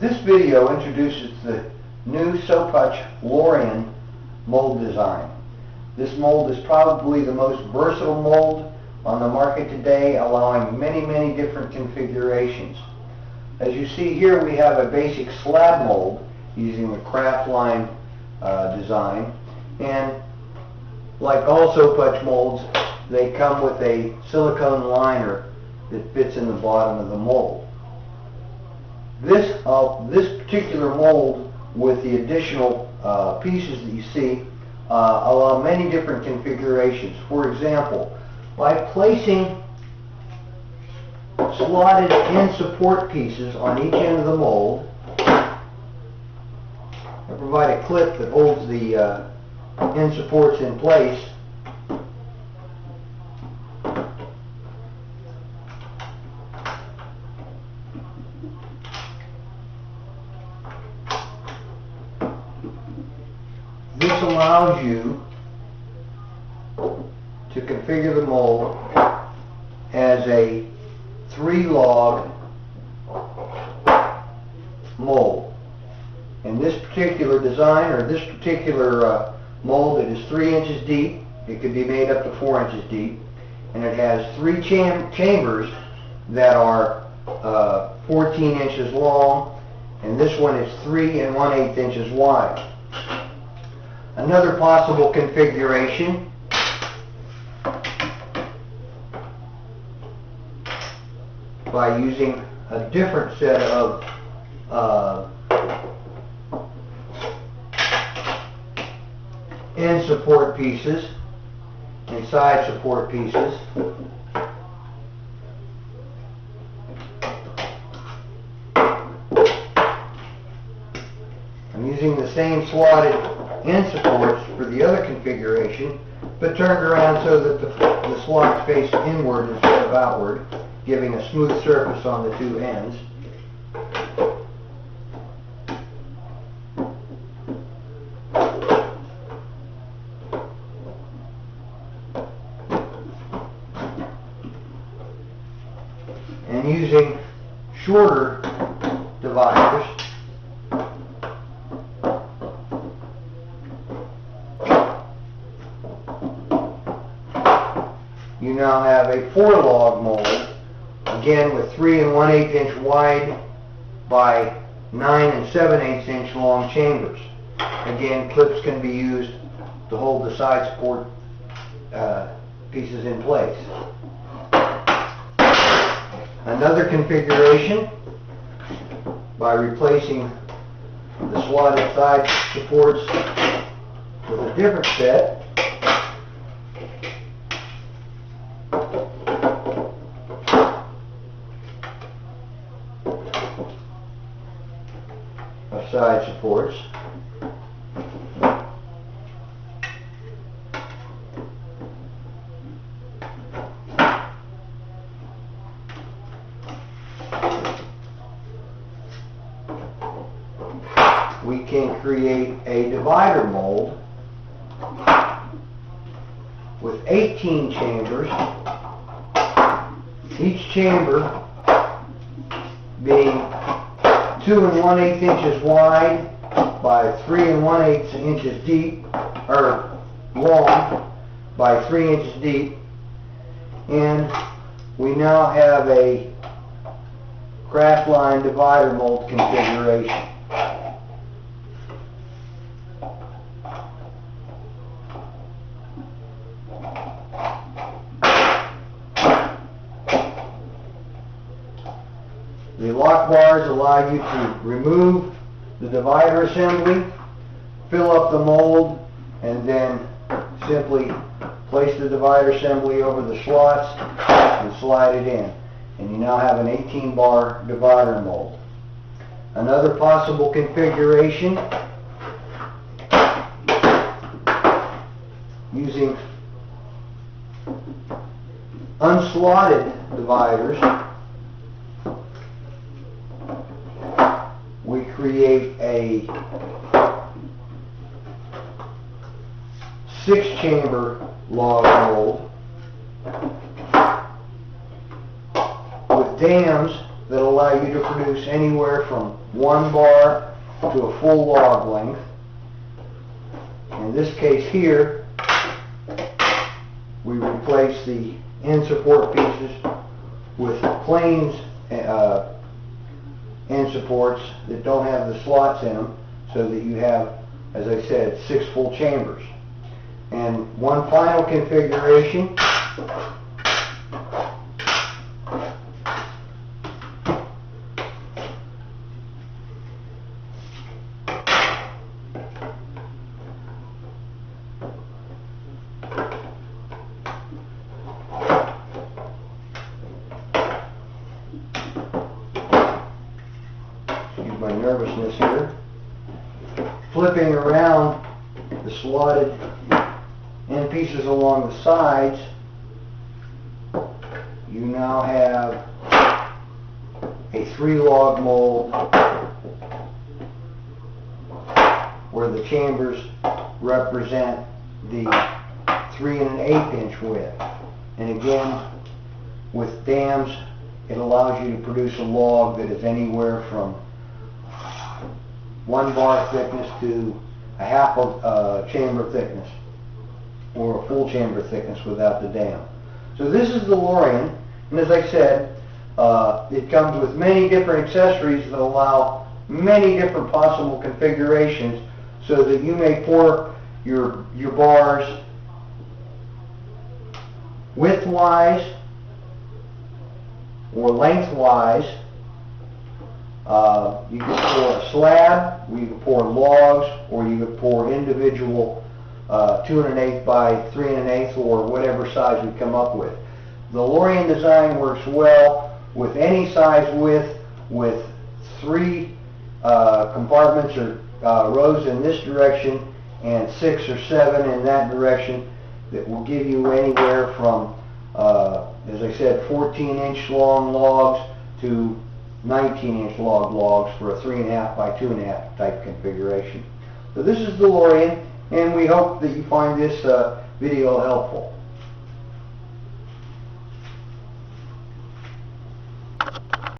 This video introduces the new SoapHutch Lorien mold design. This mold is probably the most versatile mold on the market today, allowing many different configurations. As you see here, we have a basic slab mold using the craft line design, and like all SoapHutch molds, they come with a silicone liner that fits in the bottom of the mold. This particular mold, with the additional pieces that you see, allow many different configurations. For example, by placing slotted end support pieces on each end of the mold, I provide a clip that holds the end supports in place. This allows you to configure the mold as a 3-log mold. In this particular design, or this particular mold, it is 3 inches deep. It could be made up to 4 inches deep, and it has 3 chambers that are 14 inches long, and this one is 3 1/8 inches wide. Another possible configuration by using a different set of end support pieces and side support pieces. I'm using the same slotted end supports for the other configuration, but turned around so that the slots face inward instead of outward, giving a smooth surface on the 2 ends. And using shorter dividers, you now have a 4-log mold, again with 3 1/8 inch wide by 9 7/8 inch long chambers. Again, clips can be used to hold the side support pieces in place. Another configuration, by replacing the slotted side supports with a different set, of side supports. We can create a divider mold with 18 chambers, each chamber being 2 1/8 inches wide by 3 1/8 inches deep, or long by 3 inches deep, and we now have a craft line divider mold configuration. The lock bars allow you to remove the divider assembly, fill up the mold, and then simply place the divider assembly over the slots and slide it in. And you now have an 18-bar divider mold. Another possible configuration, using unslotted dividers, we create a 6-chamber log mold with dams that allow you to produce anywhere from 1 bar to a full log length. In this case here, we replace the end support pieces with plain end supports that don't have the slots in them, so that you have, as I said, 6 full chambers. And one final configuration. Excuse my nervousness here. Flipping around the slotted end pieces along the sides, you now have a 3-log mold where the chambers represent the 3 1/8 inch width. And again, with dams, it allows you to produce a log that is anywhere from 1 bar thickness to a half of chamber thickness, or a full chamber thickness without the dam. So this is the Lorien, and as I said, it comes with many different accessories that allow many different possible configurations, so that you may pour your bars widthwise or lengthwise. You can pour a slab, or you can pour logs, or you can pour individual 2 1/8 by 3 1/8, or whatever size we come up with. The Lorien design works well with any size width, with 3 compartments or rows in this direction and 6 or 7 in that direction, that will give you anywhere from, as I said, 14-inch long logs to 19-inch logs for a 3 1/2 by 2 1/2 type configuration. So this is the Lorien, and we hope that you find this video helpful.